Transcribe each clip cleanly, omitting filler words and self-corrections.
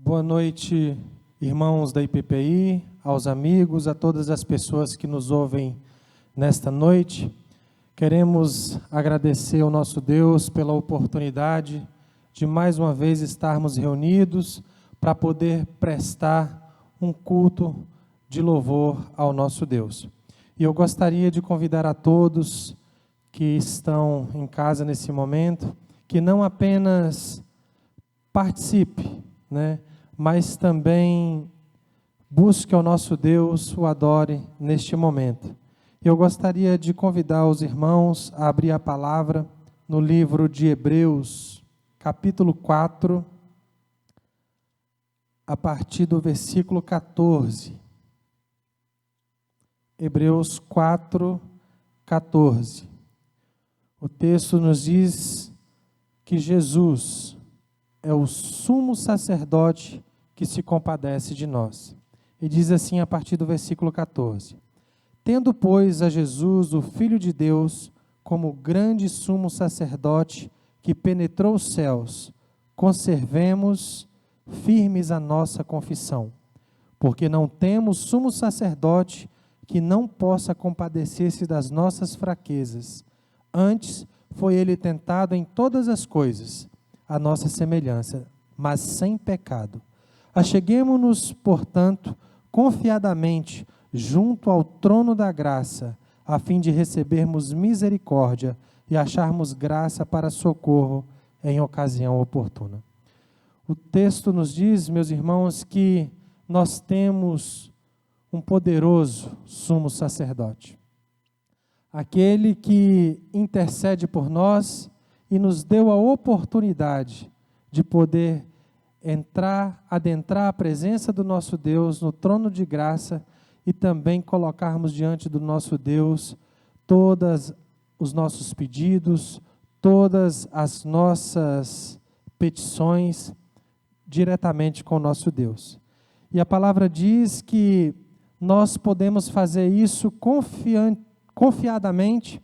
Boa noite, irmãos da IPPI, aos amigos, a todas as pessoas que nos ouvem nesta noite. Queremos agradecer ao nosso Deus pela oportunidade de mais uma vez estarmos reunidos para poder prestar um culto de louvor ao nosso Deus. E eu gostaria de convidar a todos que estão em casa nesse momento, que não apenas participe, mas também busque ao nosso Deus, o adore neste momento. Eu gostaria de convidar os irmãos a abrir a palavra no livro de Hebreus, capítulo 4, a partir do versículo 14. Hebreus 4, 14. O texto nos diz que Jesus é o sumo sacerdote que se compadece de nós. E diz assim a partir do versículo 14: Tendo, pois, a Jesus, o Filho de Deus, como grande sumo sacerdote que penetrou os céus, conservemos firmes a nossa confissão, porque não temos sumo sacerdote que não possa compadecer-se das nossas fraquezas. Antes, foi ele tentado em todas as coisas, a nossa semelhança, mas sem pecado. Acheguemo-nos, portanto, confiadamente junto ao trono da graça, a fim de recebermos misericórdia e acharmos graça para socorro em ocasião oportuna. O texto nos diz, meus irmãos, que nós temos um poderoso sumo sacerdote. Aquele que intercede por nós e nos deu a oportunidade de poder adentrar a presença do nosso Deus no trono de graça e também colocarmos diante do nosso Deus todos os nossos pedidos, todas as nossas petições diretamente com o nosso Deus. E a palavra diz que nós podemos fazer isso confiadamente,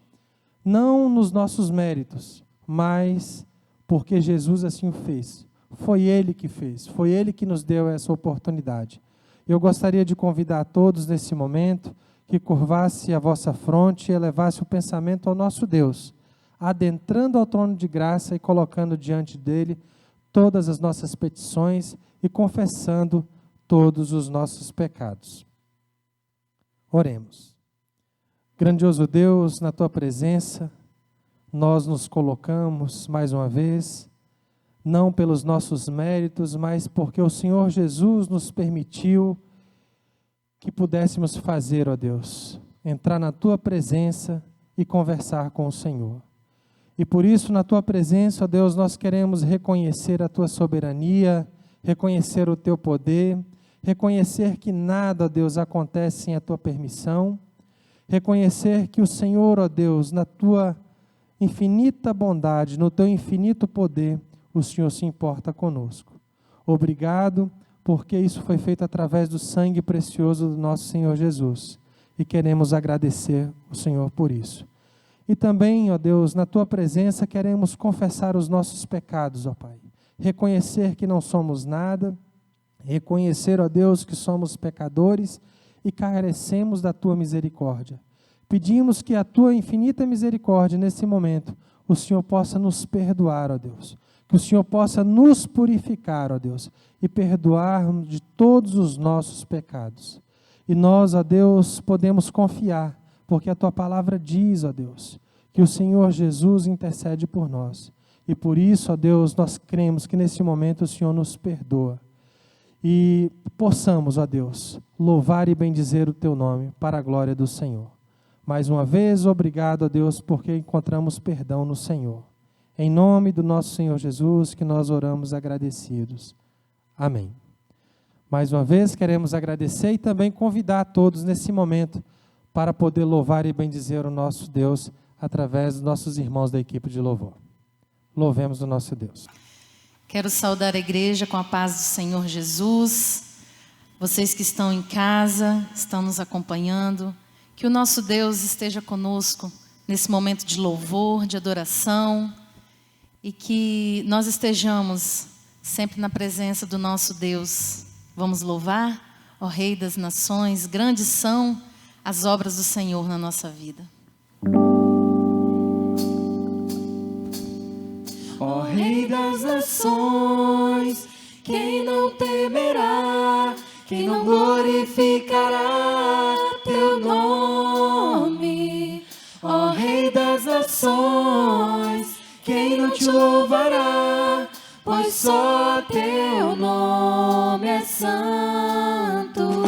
não nos nossos méritos, mas porque Jesus assim o fez. Foi Ele que fez, foi Ele que nos deu essa oportunidade. Eu gostaria de convidar a todos nesse momento que curvasse a vossa fronte e elevasse o pensamento ao nosso Deus, adentrando ao trono de graça e colocando diante dele todas as nossas petições e confessando todos os nossos pecados. Oremos. Grandioso Deus, na Tua presença, nós nos colocamos mais uma vez, não pelos nossos méritos, mas porque o Senhor Jesus nos permitiu que pudéssemos fazer, ó Deus, entrar na Tua presença e conversar com o Senhor. E por isso, na Tua presença, ó Deus, nós queremos reconhecer a Tua soberania, reconhecer o Teu poder, reconhecer que nada, ó Deus, acontece sem a Tua permissão, reconhecer que o Senhor, ó Deus, na Tua infinita bondade, no Teu infinito poder, o Senhor se importa conosco. Obrigado, porque isso foi feito através do sangue precioso do nosso Senhor Jesus. E queremos agradecer o Senhor por isso. E também, ó Deus, na Tua presença queremos confessar os nossos pecados, ó Pai. Reconhecer que não somos nada, reconhecer, ó Deus, que somos pecadores e carecemos da Tua misericórdia. Pedimos que a Tua infinita misericórdia, nesse momento, o Senhor possa nos perdoar, ó Deus. Que o Senhor possa nos purificar, ó Deus, e perdoar de todos os nossos pecados. E nós, ó Deus, podemos confiar, porque a Tua palavra diz, ó Deus, que o Senhor Jesus intercede por nós. E por isso, ó Deus, nós cremos que nesse momento o Senhor nos perdoa. E possamos, ó Deus, louvar e bendizer o Teu nome para a glória do Senhor. Mais uma vez, obrigado, ó Deus, porque encontramos perdão no Senhor. Em nome do nosso Senhor Jesus, que nós oramos agradecidos. Amém. Mais uma vez, queremos agradecer e também convidar a todos nesse momento para poder louvar e bendizer o nosso Deus através dos nossos irmãos da equipe de louvor. Louvemos o nosso Deus. Quero saudar a igreja com a paz do Senhor Jesus. Vocês que estão em casa, estão nos acompanhando, que o nosso Deus esteja conosco nesse momento de louvor, de adoração, e que nós estejamos sempre na presença do nosso Deus. Vamos louvar, ó Rei das Nações, grandes são as obras do Senhor na nossa vida. Ó Rei das Nações, quem não temerá, quem não glorificará teu nome? Ó Rei das Nações, quem não te louvará, pois só teu nome é santo.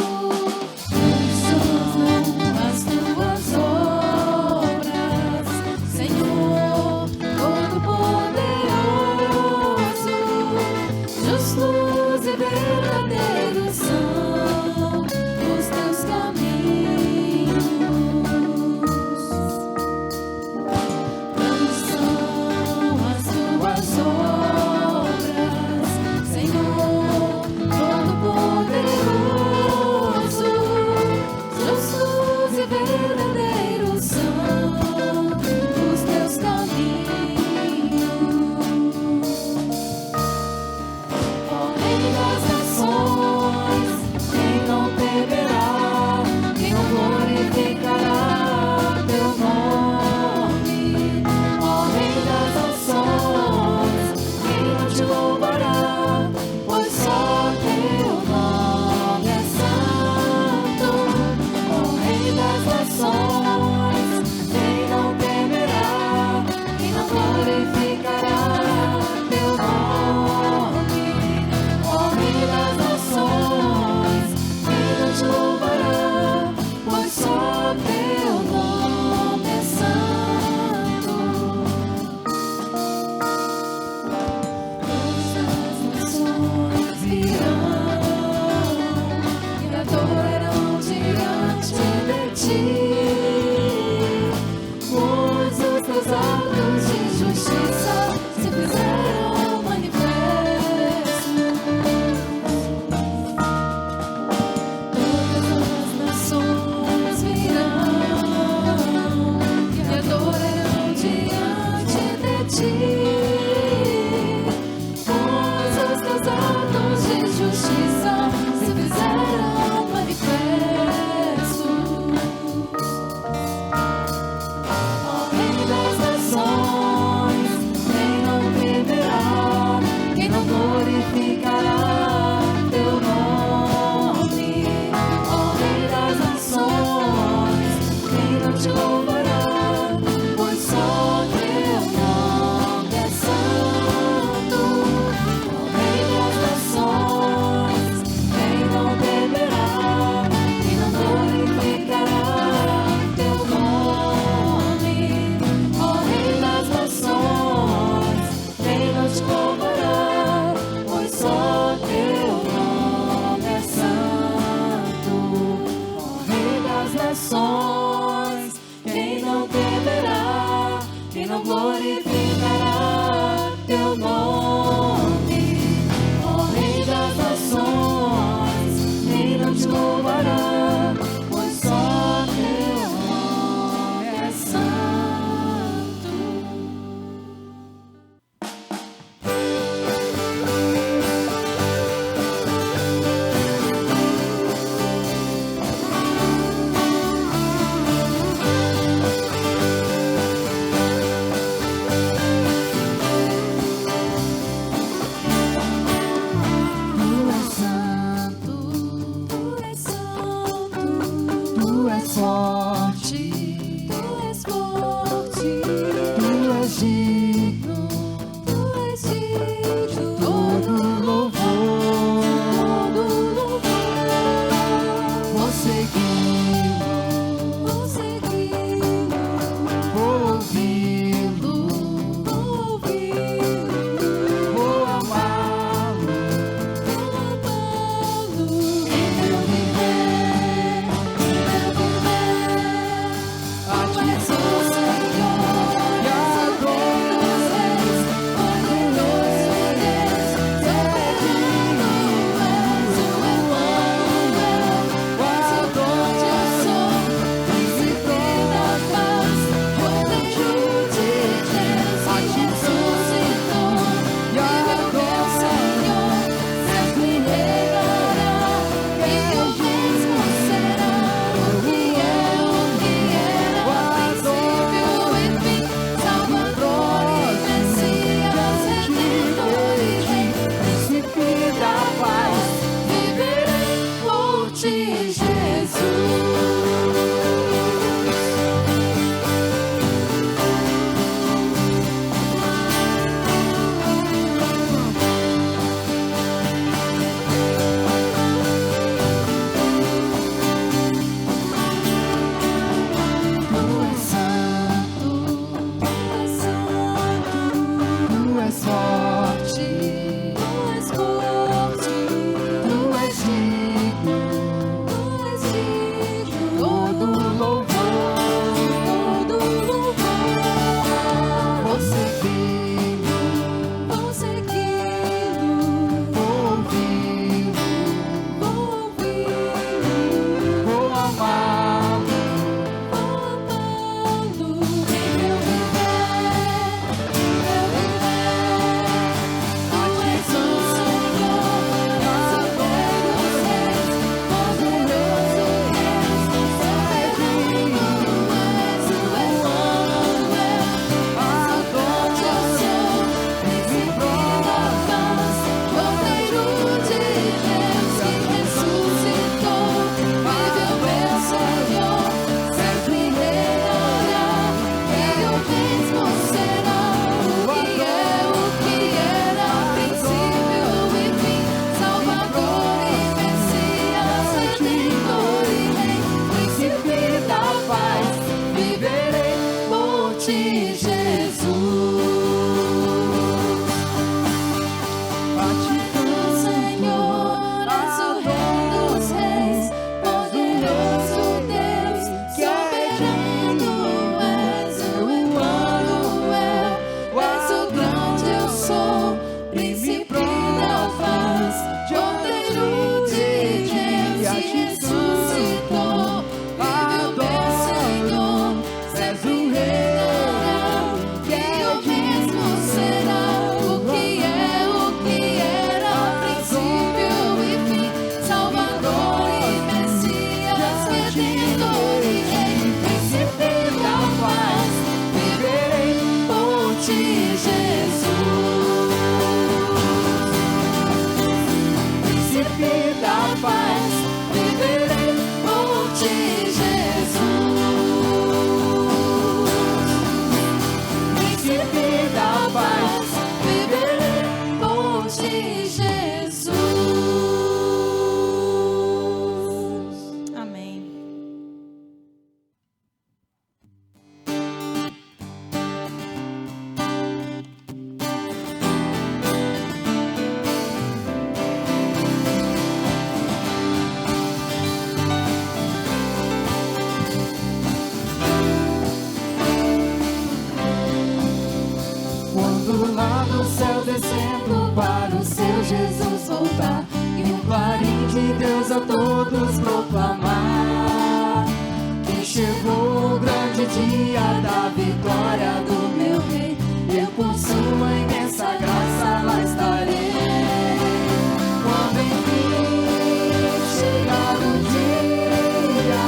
Poderoso, paz, viverei por ti, Jesus. Príncipe da paz, viverei por ti, Jesus. Amém. Quando lá do céu descendo para o seu Jesus voltar, e um clarim de Deus a todos proclamar, que chegou o grande dia da vitória do meu rei, eu por sua imensa graça lá estarei. Quando enfim chegar o dia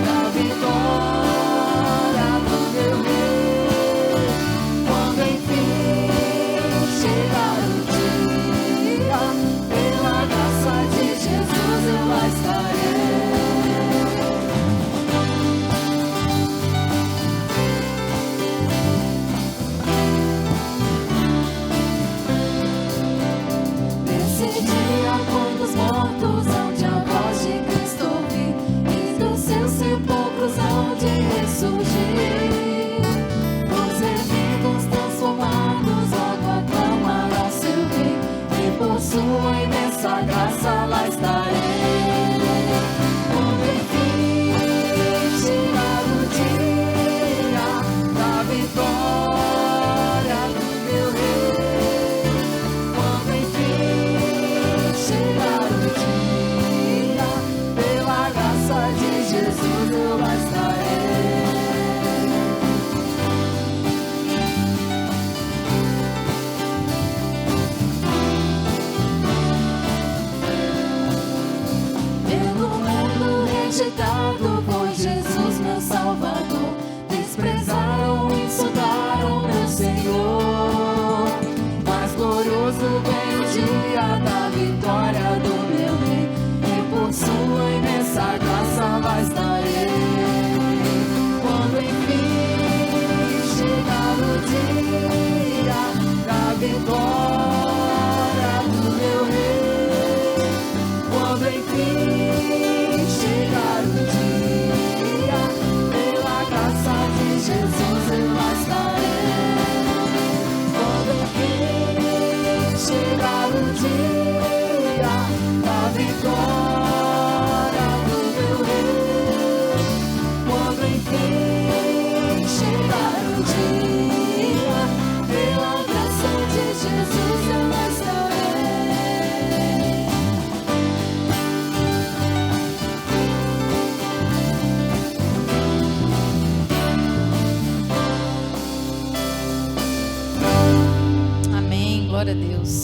da vitória do meu rei, quando enfim chegar o dia, pela graça de Jesus eu lá estarei. Nesse dia, quando os mortos hão de a voz de Cristo ouvir, e dos seus sepulcros hão de ressurgir, os ermidos transformados logo aclamarão seu rei, e por sua imensa graça lá estarei. Quando enfim chegar o dia da vitória do meu rei, quando enfim chegar o dia, pela graça de Jesus eu lá estarei. Pelo mundo rejeitado por Jesus, meu Salvador, desprezaram, insultaram meu Senhor. Mas glorioso vem o dia da vitória do meu rei, e por sua imensa graça lá estarei. Quando enfim chegar o dia da vitória do meu rei, quando enfim chegar o dia, pela graça de Jesus eu lá estarei. Quando enfim chegar o dia da vitória do meu rei, quando enfim chegar o dia, pela graça de Jesus eu lá estarei. Amém. Glória a Deus.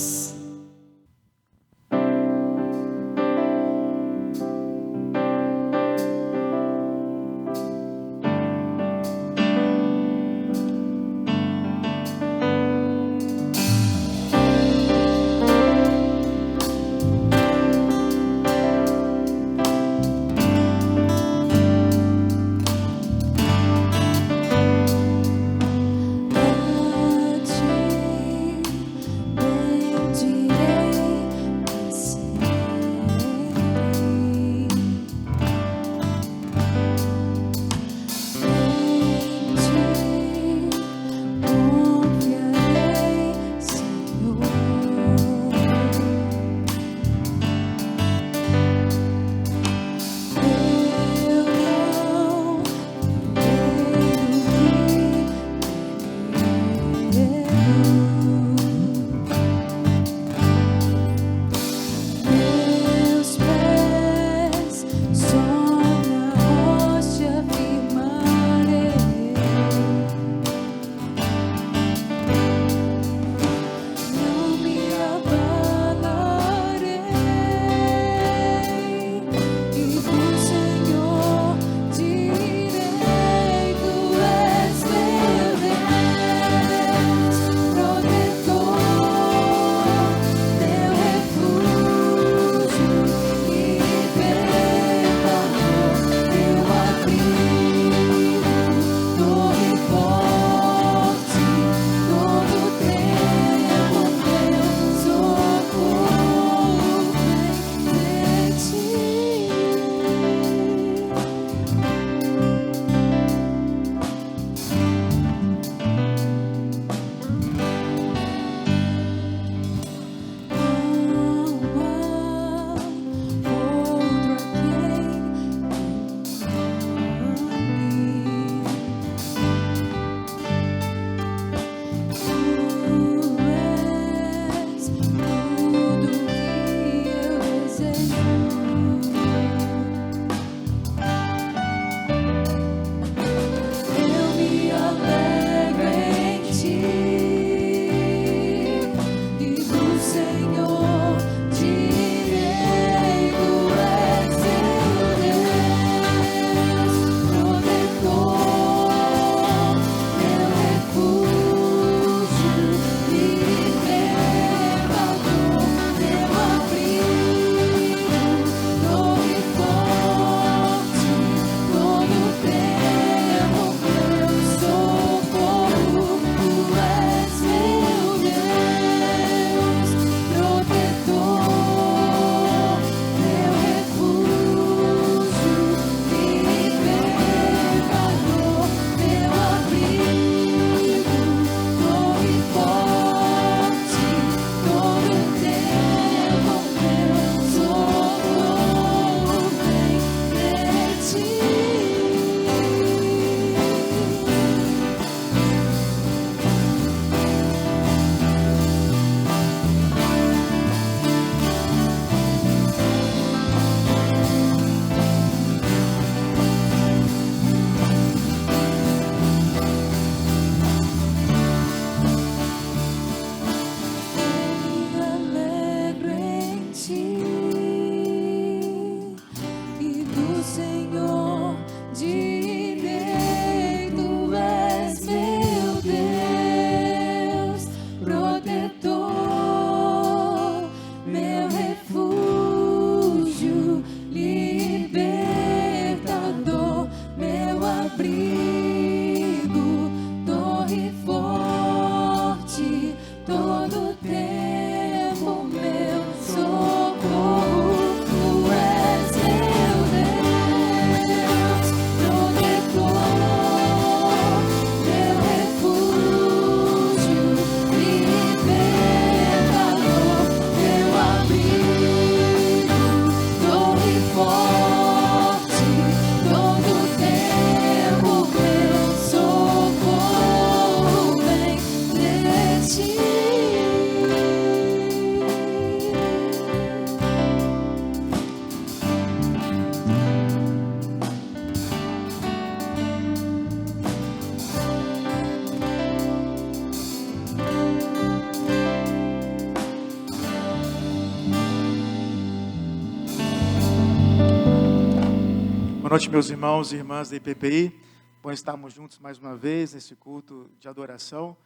noite, meus irmãos e irmãs da IPPI. Bom estarmos juntos mais uma vez nesse culto de adoração.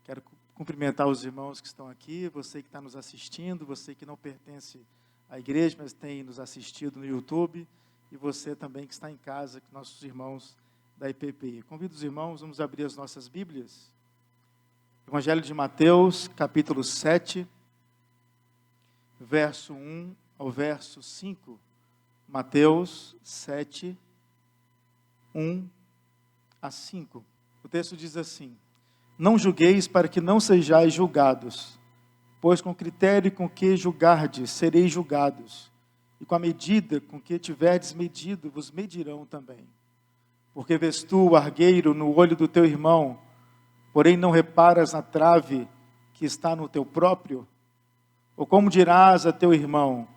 Quero cumprimentar os irmãos que estão aqui, você que está nos assistindo, você que não pertence à igreja, mas tem nos assistido no YouTube, e você também que está em casa, com nossos irmãos da IPPI. Convido os irmãos, vamos abrir as nossas Bíblias. Evangelho de Mateus, capítulo 7, verso 1 ao verso 5. Mateus 7, 1 a 5. O texto diz assim: Não julgueis para que não sejais julgados, pois com o critério com que julgardes, sereis julgados, e com a medida com que tiverdes medido, vos medirão também. Porque vês tu o argueiro no olho do teu irmão, porém não reparas na trave que está no teu próprio? Ou como dirás a teu irmão: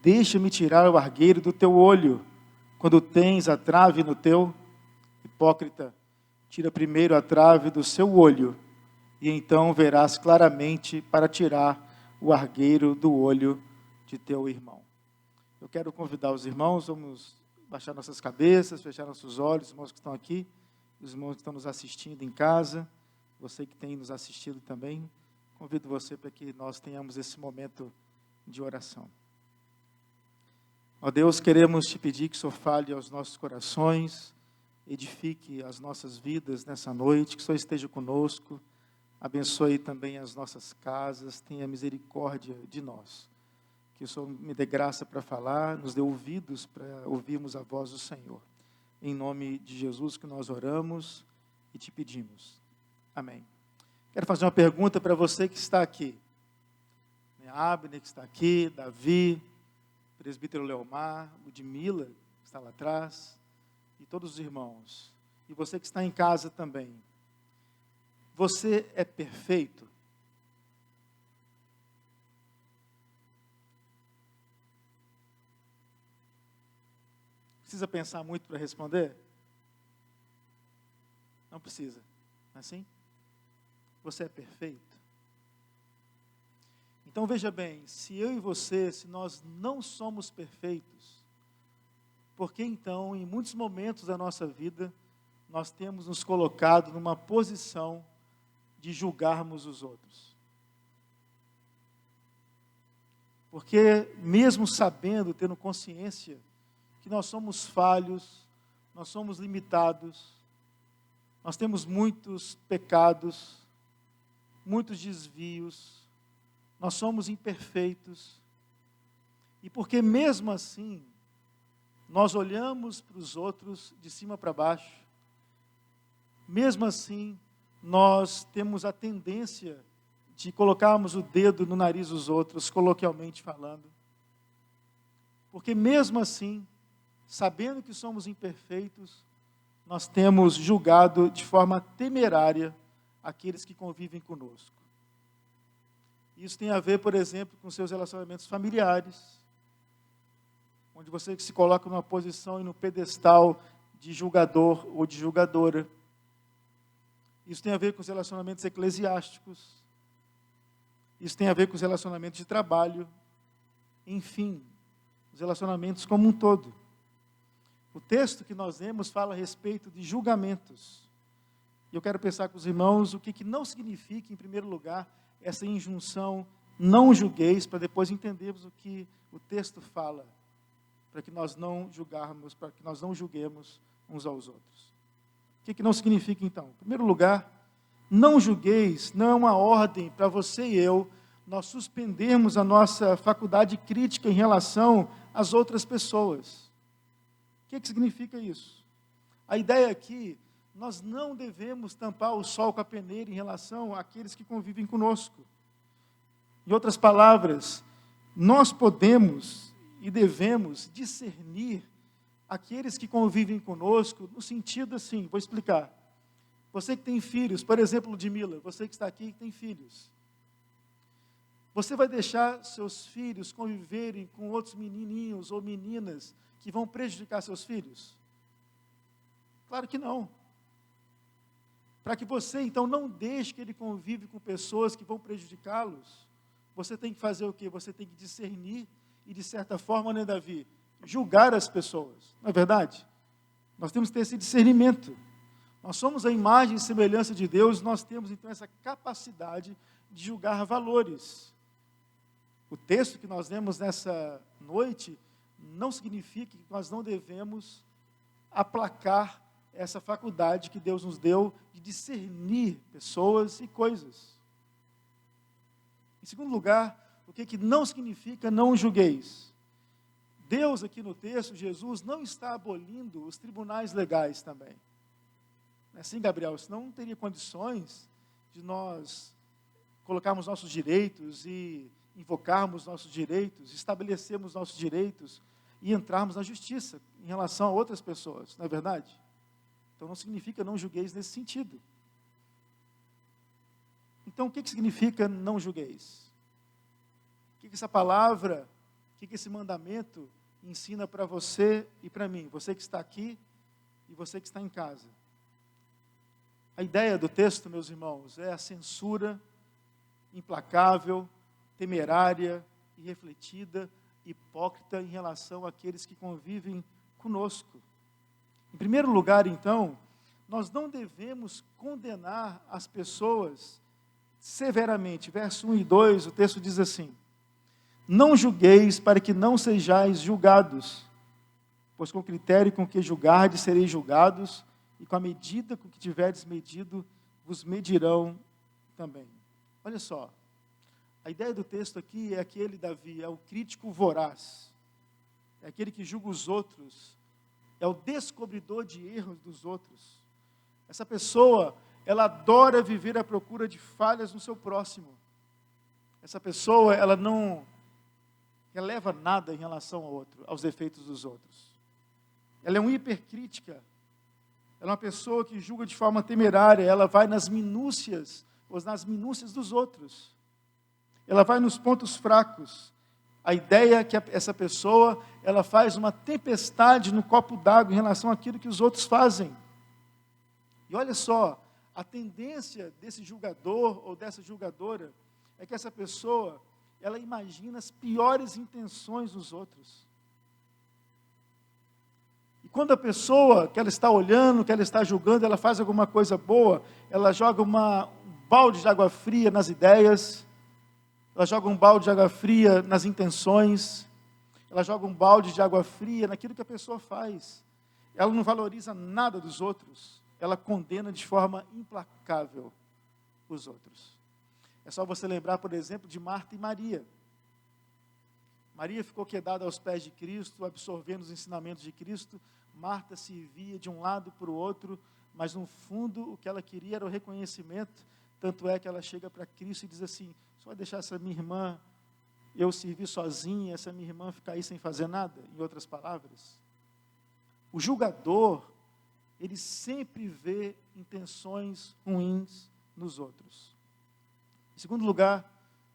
Deixa-me tirar o argueiro do teu olho, quando tens a trave no teu? Hipócrita, tira primeiro a trave do seu olho, e então verás claramente para tirar o argueiro do olho de teu irmão. Eu quero convidar os irmãos, vamos baixar nossas cabeças, fechar nossos olhos, os irmãos que estão aqui, os irmãos que estão nos assistindo em casa, você que tem nos assistido também, convido você para que nós tenhamos esse momento de oração. Ó Deus, queremos te pedir que o Senhor fale aos nossos corações, edifique as nossas vidas nessa noite, que o Senhor esteja conosco, abençoe também as nossas casas, tenha misericórdia de nós. Que o Senhor me dê graça para falar, nos dê ouvidos para ouvirmos a voz do Senhor. Em nome de Jesus que nós oramos e te pedimos. Amém. Quero fazer uma pergunta para você que está aqui. Abner, que está aqui, Davi, presbítero Leomar, Ludmila, que está lá atrás, e todos os irmãos. E você que está em casa também. Você é perfeito? Precisa pensar muito para responder? Não precisa. Não é assim? Você é perfeito? Então veja bem, se eu e você, se nós não somos perfeitos, por que então, em muitos momentos da nossa vida, nós temos nos colocado numa posição de julgarmos os outros? Porque mesmo sabendo, tendo consciência que nós somos falhos, nós somos limitados, nós temos muitos pecados, muitos desvios, nós somos imperfeitos, e porque mesmo assim, nós olhamos para os outros de cima para baixo, mesmo assim, nós temos a tendência de colocarmos o dedo no nariz dos outros, coloquialmente falando, porque mesmo assim, sabendo que somos imperfeitos, nós temos julgado de forma temerária aqueles que convivem conosco. Isso tem a ver, por exemplo, com seus relacionamentos familiares, onde você se coloca numa posição e no pedestal de julgador ou de julgadora. Isso tem a ver com os relacionamentos eclesiásticos. Isso tem a ver com os relacionamentos de trabalho. Enfim, os relacionamentos como um todo. O texto que nós lemos fala a respeito de julgamentos. E eu quero pensar com os irmãos o que não significa, em primeiro lugar, essa injunção, não julgueis, para depois entendermos o que o texto fala, para que nós não julgarmos, para que nós não julguemos uns aos outros. O que não significa, então? Em primeiro lugar, não julgueis não é uma ordem para você e eu, nós suspendermos a nossa faculdade crítica em relação às outras pessoas. O que significa isso? A ideia aqui, nós não devemos tampar o sol com a peneira em relação àqueles que convivem conosco. Em outras palavras, nós podemos e devemos discernir aqueles que convivem conosco no sentido assim, vou explicar. Você que tem filhos, por exemplo, Ludmila, você que está aqui que tem filhos. Você vai deixar seus filhos conviverem com outros menininhos ou meninas que vão prejudicar seus filhos? Claro que não. Para que você, então, não deixe que ele convive com pessoas que vão prejudicá-los, você tem que fazer o quê? Você tem que discernir e, de certa forma, né, Davi, julgar as pessoas. Não é verdade? Nós temos que ter esse discernimento. Nós somos a imagem e semelhança de Deus, nós temos então essa capacidade de julgar valores. O texto que nós lemos nessa noite não significa que nós não devemos aplacar essa faculdade que Deus nos deu de discernir pessoas e coisas. Em segundo lugar, o que não significa não julgueis? Deus aqui no texto, Jesus, não está abolindo os tribunais legais também. Não é assim, Gabriel? Senão não teria condições de nós colocarmos nossos direitos e invocarmos nossos direitos, estabelecermos nossos direitos e entrarmos na justiça em relação a outras pessoas, não é verdade? Então não significa não julgueis nesse sentido. Então o que significa não julgueis? O que essa palavra, o que esse mandamento ensina para você e para mim? Você que está aqui e você que está em casa. A ideia do texto, meus irmãos, é a censura implacável, temerária, irrefletida, hipócrita em relação àqueles que convivem conosco. Em primeiro lugar, então, nós não devemos condenar as pessoas severamente. Verso 1 e 2, o texto diz assim: não julgueis para que não sejais julgados, pois com o critério com que julgardes sereis julgados, e com a medida com que tiverdes medido, vos medirão também. Olha só, a ideia do texto aqui é aquele, Davi, é o crítico voraz, é aquele que julga os outros, é o descobridor de erros dos outros. Essa pessoa, ela adora viver à procura de falhas no seu próximo. Essa pessoa, ela não releva nada em relação ao outro, aos defeitos dos outros. Ela é uma hipercrítica, ela é uma pessoa que julga de forma temerária, ela vai nas minúcias, ou nas minúcias dos outros. Ela vai nos pontos fracos. A ideia é que essa pessoa, ela faz uma tempestade no copo d'água em relação àquilo que os outros fazem. E olha só, a tendência desse julgador ou dessa julgadora é que essa pessoa, ela imagina as piores intenções dos outros. E quando a pessoa que ela está olhando, que ela está julgando, ela faz alguma coisa boa, ela joga um balde de água fria nas ideias, ela joga um balde de água fria nas intenções, ela joga um balde de água fria naquilo que a pessoa faz. Ela não valoriza nada dos outros, ela condena de forma implacável os outros. É só você lembrar, por exemplo, de Marta e Maria. Maria ficou quedada aos pés de Cristo, absorvendo os ensinamentos de Cristo. Marta se via de um lado para o outro, mas no fundo o que ela queria era o reconhecimento. Tanto é que ela chega para Cristo e diz assim: só vai deixar essa minha irmã, eu servir sozinha, essa minha irmã ficar aí sem fazer nada? Em outras palavras, o julgador, ele sempre vê intenções ruins nos outros. Em segundo lugar,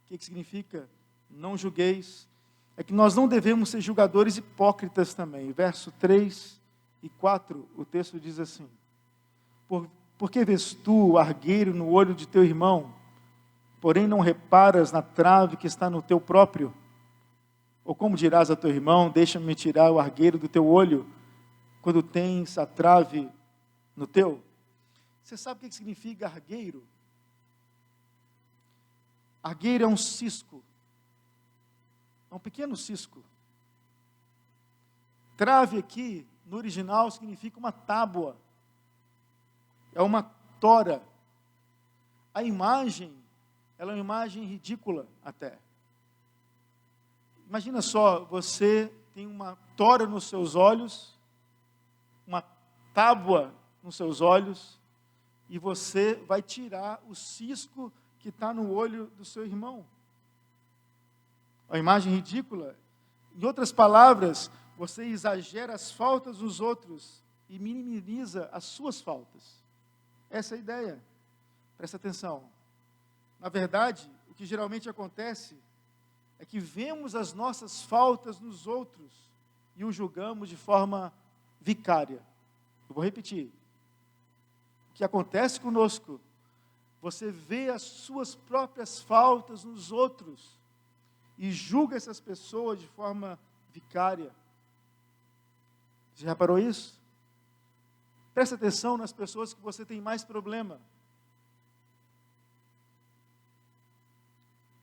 o que significa não julgueis? É que nós não devemos ser julgadores hipócritas também. Verso 3 e 4, o texto diz assim: Por que vês tu o argueiro no olho de teu irmão, porém não reparas na trave que está no teu próprio? Ou como dirás a teu irmão: deixa-me tirar o argueiro do teu olho, quando tens a trave no teu? Você sabe o que significa argueiro? Argueiro é um cisco, é um pequeno cisco. Trave aqui, no original, significa uma tábua, é uma tora. A imagem, ela é uma imagem ridícula até. Imagina só, você tem uma tora nos seus olhos, uma tábua nos seus olhos, e você vai tirar o cisco que está no olho do seu irmão. A imagem ridícula. Em outras palavras, você exagera as faltas dos outros e minimiza as suas faltas. Essa é a ideia. Presta atenção. Na verdade, o que geralmente acontece é que vemos as nossas faltas nos outros e os julgamos de forma vicária. Eu vou repetir. O que acontece conosco, você vê as suas próprias faltas nos outros e julga essas pessoas de forma vicária. Você já reparou isso? Preste atenção nas pessoas que você tem mais problema.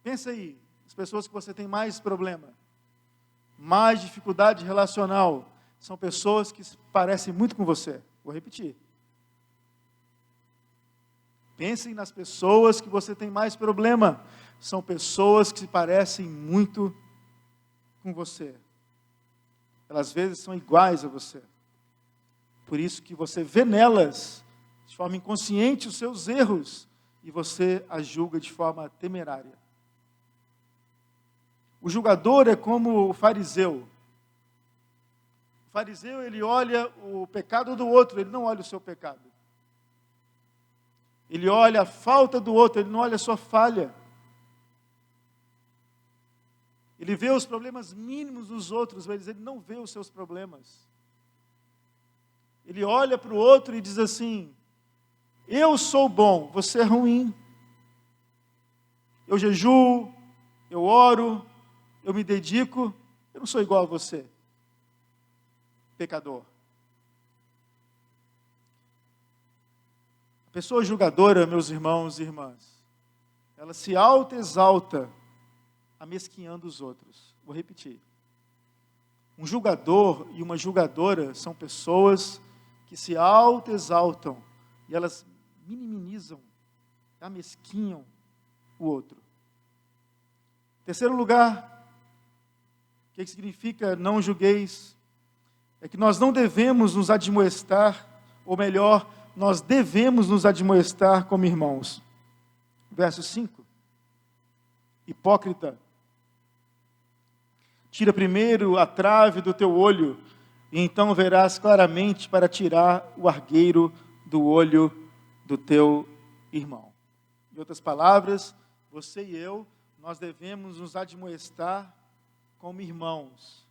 Pensa aí, as pessoas que você tem mais problema, mais dificuldade relacional, são pessoas que se parecem muito com você. Vou repetir. Pensem nas pessoas que você tem mais problema. São pessoas que se parecem muito com você. Elas às vezes são iguais a você. Por isso que você vê nelas, de forma inconsciente, os seus erros, e você as julga de forma temerária. O julgador é como o fariseu. O fariseu, ele olha o pecado do outro, ele não olha o seu pecado. Ele olha a falta do outro, ele não olha a sua falha. Ele vê os problemas mínimos dos outros, mas ele não vê os seus problemas. Ele olha para o outro e diz assim: eu sou bom, você é ruim. Eu jejuo, eu oro, eu me dedico, eu não sou igual a você, pecador. A pessoa julgadora, meus irmãos e irmãs, ela se autoexalta, amesquinhando os outros. Vou repetir. Um julgador e uma julgadora são pessoas que se autoexaltam e elas minimizam, amesquinham o outro. Terceiro lugar, o que significa não julgueis? É que nós não devemos nos admoestar, ou melhor, nós devemos nos admoestar como irmãos. Verso 5. Hipócrita, tira primeiro a trave do teu olho, e então verás claramente para tirar o argueiro do olho do teu irmão. Em outras palavras, você e eu, nós devemos nos admoestar como irmãos.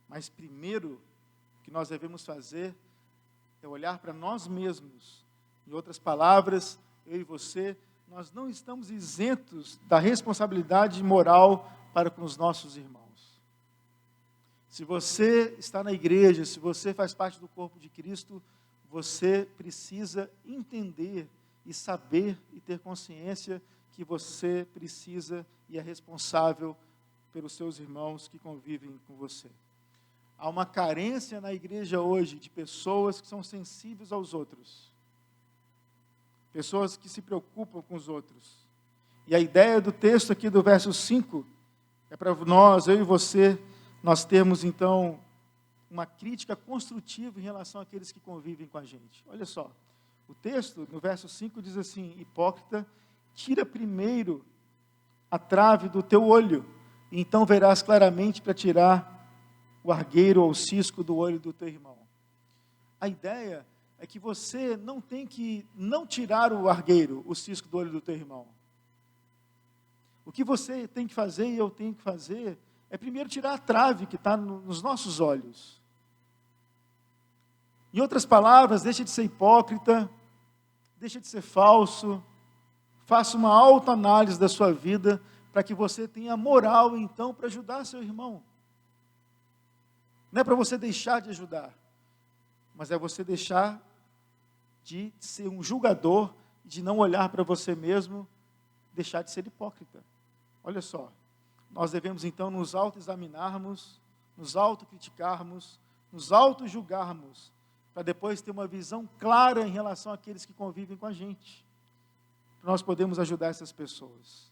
Mas primeiro que nós devemos fazer é olhar para nós mesmos. Em outras palavras, eu e você, nós não estamos isentos da responsabilidade moral para com os nossos irmãos. Se você está na igreja, se você faz parte do corpo de Cristo, você precisa entender e saber e ter consciência que você precisa e é responsável pelos seus irmãos que convivem com você. Há uma carência na igreja hoje de pessoas que são sensíveis aos outros. Pessoas que se preocupam com os outros. E a ideia do texto aqui do verso 5 é para nós, eu e você, nós termos então uma crítica construtiva em relação àqueles que convivem com a gente. Olha só, o texto no verso 5 diz assim: hipócrita, tira primeiro a trave do teu olho, e então verás claramente para tirar o argueiro ou o cisco do olho do teu irmão. A ideia é que você não tem que não tirar o argueiro, o cisco do olho do teu irmão. O que você tem que fazer e eu tenho que fazer é primeiro tirar a trave que está nos nossos olhos. Em outras palavras, deixa de ser hipócrita, deixa de ser falso, faça uma autoanálise da sua vida para que você tenha moral, então, para ajudar seu irmão. Não é para você deixar de ajudar, mas é você deixar de ser um julgador, de não olhar para você mesmo, deixar de ser hipócrita. Olha só, nós devemos então nos autoexaminarmos, nos autocriticarmos, nos autojulgarmos, para depois ter uma visão clara em relação àqueles que convivem com a gente. Para nós podermos ajudar essas pessoas.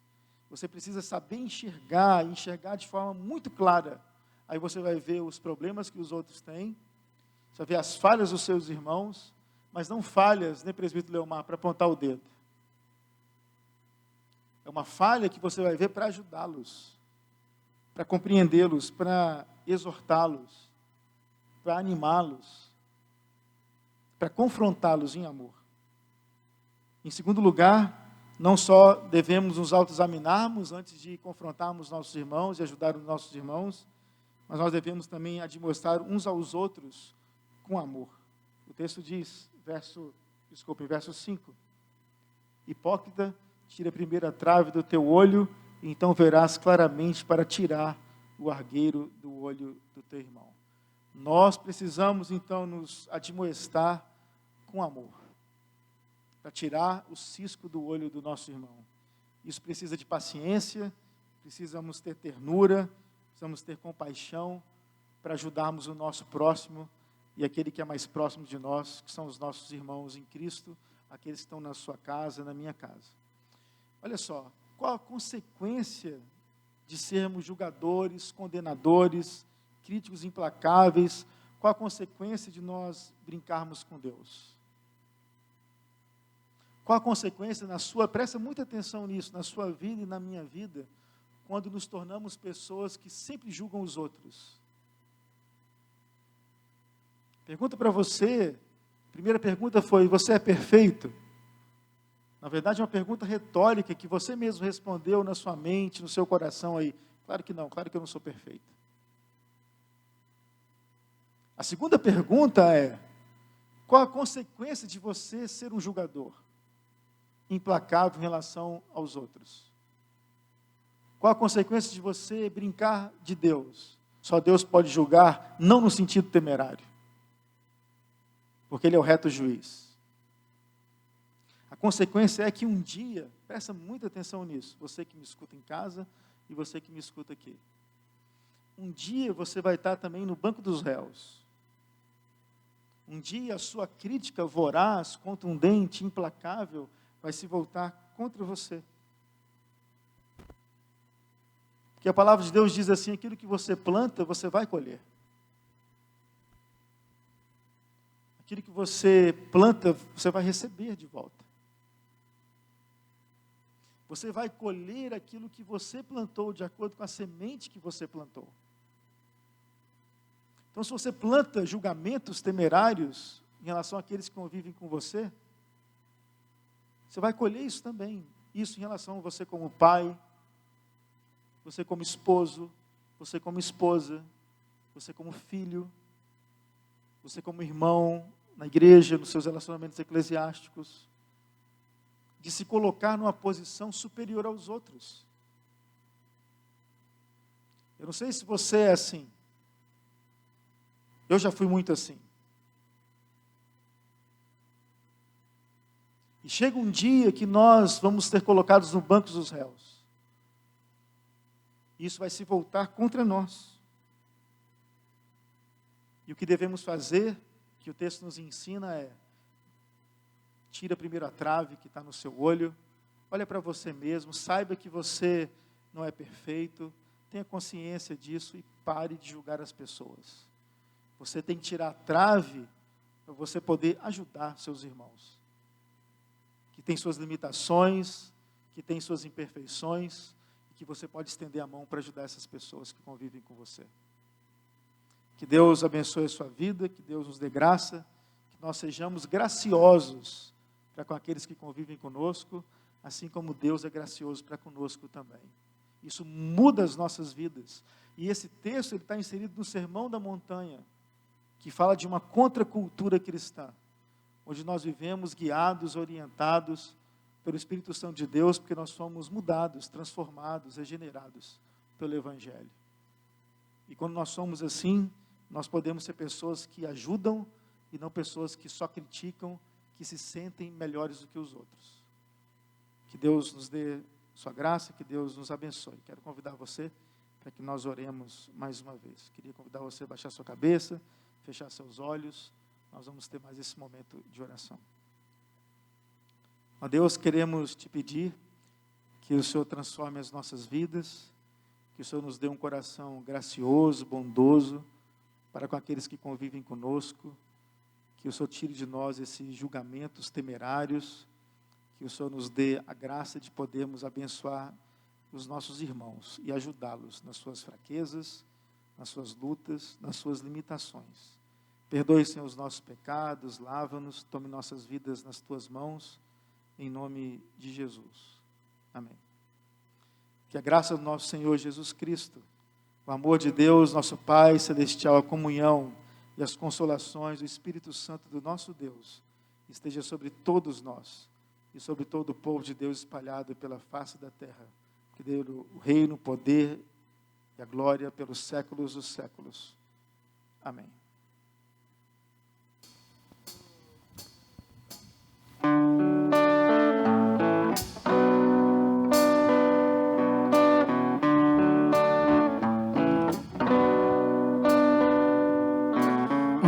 Você precisa saber enxergar de forma muito clara. Aí você vai ver os problemas que os outros têm, você vai ver as falhas dos seus irmãos, mas não falhas, né, presbítero Leomar, para apontar o dedo. É uma falha que você vai ver para ajudá-los, para compreendê-los, para exortá-los, para animá-los, para confrontá-los em amor. Em segundo lugar, não só devemos nos autoexaminarmos antes de confrontarmos nossos irmãos e ajudar os nossos irmãos, mas nós devemos também admoestar uns aos outros com amor. O texto diz, verso 5, hipócrita, tira primeiro a trave do teu olho, e então verás claramente para tirar o argueiro do olho do teu irmão. Nós precisamos então nos admoestar com amor, para tirar o cisco do olho do nosso irmão. Isso precisa de paciência, precisamos ter ternura, precisamos ter compaixão para ajudarmos o nosso próximo e aquele que é mais próximo de nós, que são os nossos irmãos em Cristo, aqueles que estão na sua casa, na minha casa. Olha só, qual a consequência de sermos julgadores, condenadores, críticos implacáveis? Qual a consequência de nós brincarmos com Deus? Qual a consequência presta muita atenção nisso, na sua vida e na minha vida, quando nos tornamos pessoas que sempre julgam os outros? Pergunta para você, a primeira pergunta foi: você é perfeito? Na verdade é uma pergunta retórica que você mesmo respondeu na sua mente, no seu coração aí. Claro que não, claro que eu não sou perfeito. A segunda pergunta é: qual a consequência de você ser um julgador implacável em relação aos outros? Qual a consequência de você brincar de Deus? Só Deus pode julgar, não no sentido temerário, porque Ele é o reto juiz. A consequência é que um dia, presta muita atenção nisso, você que me escuta em casa e você que me escuta aqui, um dia você vai estar também no banco dos réus. Um dia a sua crítica voraz, contundente, implacável, vai se voltar contra você. Porque a palavra de Deus diz assim: aquilo que você planta, você vai colher. Aquilo que você planta, você vai receber de volta. Você vai colher aquilo que você plantou, de acordo com a semente que você plantou. Então, se você planta julgamentos temerários em relação àqueles que convivem com você, você vai colher isso também. Isso em relação a você como pai, você como esposo, você como esposa, você como filho, você como irmão na igreja, nos seus relacionamentos eclesiásticos, de se colocar numa posição superior aos outros. Eu não sei se você é assim. Eu já fui muito assim. E chega um dia que nós vamos ser colocados no banco dos réus. Isso vai se voltar contra nós. E o que devemos fazer, que o texto nos ensina, é: tira primeiro a trave que está no seu olho, olha para você mesmo, saiba que você não é perfeito, tenha consciência disso e pare de julgar as pessoas. Você tem que tirar a trave para você poder ajudar seus irmãos, que tem suas limitações, que tem suas imperfeições, e que você pode estender a mão para ajudar essas pessoas que convivem com você. Que Deus abençoe a sua vida, que Deus nos dê graça, que nós sejamos graciosos para com aqueles que convivem conosco, assim como Deus é gracioso para conosco também. Isso muda as nossas vidas. E esse texto está inserido no Sermão da Montanha, que fala de uma contracultura cristã, onde nós vivemos guiados, orientados pelo Espírito Santo de Deus, porque nós somos mudados, transformados, regenerados pelo Evangelho. E quando nós somos assim, nós podemos ser pessoas que ajudam e não pessoas que só criticam, que se sentem melhores do que os outros. Que Deus nos dê sua graça, que Deus nos abençoe. Quero convidar você para que nós oremos mais uma vez. Queria convidar você a baixar sua cabeça, fechar seus olhos. Nós vamos ter mais esse momento de oração. Ó Deus, queremos te pedir que o Senhor transforme as nossas vidas, que o Senhor nos dê um coração gracioso, bondoso, para com aqueles que convivem conosco, que o Senhor tire de nós esses julgamentos temerários, que o Senhor nos dê a graça de podermos abençoar os nossos irmãos e ajudá-los nas suas fraquezas, nas suas lutas, nas suas limitações. Perdoe, Senhor, os nossos pecados, lava-nos, tome nossas vidas nas tuas mãos, em nome de Jesus. Amém. Que a graça do nosso Senhor Jesus Cristo, o amor de Deus, nosso Pai Celestial, a comunhão e as consolações do Espírito Santo do nosso Deus, esteja sobre todos nós e sobre todo o povo de Deus espalhado pela face da terra. Que dê o reino, o poder e a glória pelos séculos dos séculos. Amém.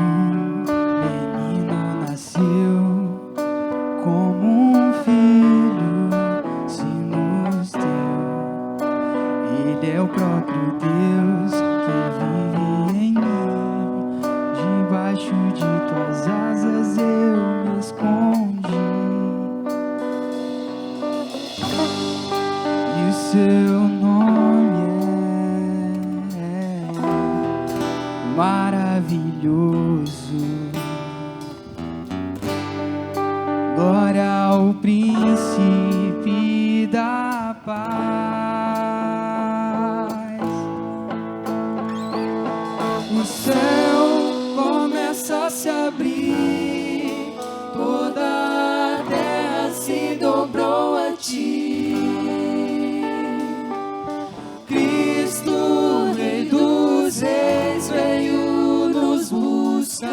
menino nasceu, como um filho se nos deu. Ele é o próprio Deus que vive em mim. Debaixo de tuas asas eu me escondi. E o seu nome é maravilhoso. Glória ao príncipe da paz. O céu começa a se abrir, toda a terra se dobrou a ti. Cristo, Rei dos Reis, veio nos buscar.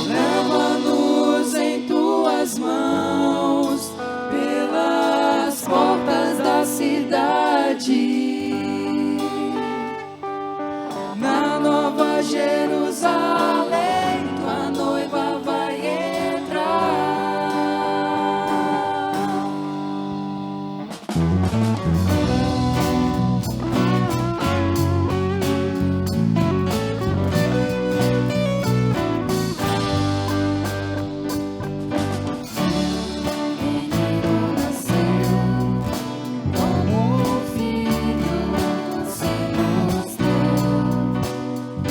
Leva-nos em tuas mãos pelas portas da cidade, na Nova Jerusalém tua noiva vai entrar. Menino nasceu, como um filho se nos deu.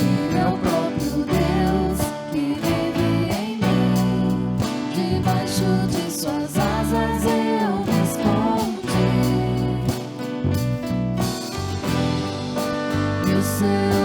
Ele é o próprio Deus que vive em mim. Debaixo de suas asas eu me escondi. E o seu